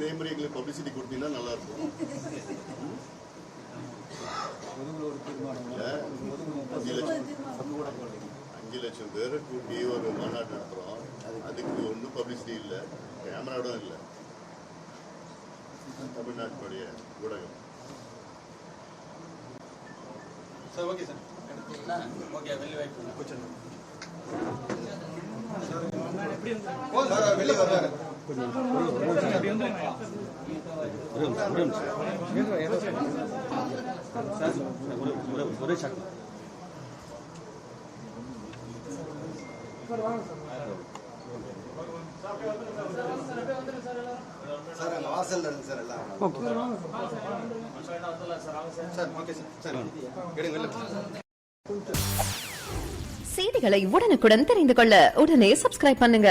இதே மாதிரி எங்களுக்கு பப்ளிசிட்டி கொடுத்தீங்கன்னா நல்லா இருக்கும். 5 லட்சம் பேர் கூட்டி ஒரு மாநாடு நடத்துறோம். அதுக்கு ஒன்றும் பப்ளிசிட்டி இல்லை, கேமராவும் இல்லை. தமிழ்நாட்டுடைய ஊடகம் சார். Okay sir, okay. வெளியே வெயிட் பண்ணுங்க. வெளியே வர்றாரு. ஒரே சாக்கு சார். அங்கே வாசல்ல இருந்து சார் எல்லாம். Okay sir. Okay sir. எடுங்க. செய்திகளை உடனுக்குடன் தெரிந்து கொள்ள உடனே சப்ஸ்கிரைப் பண்ணுங்க.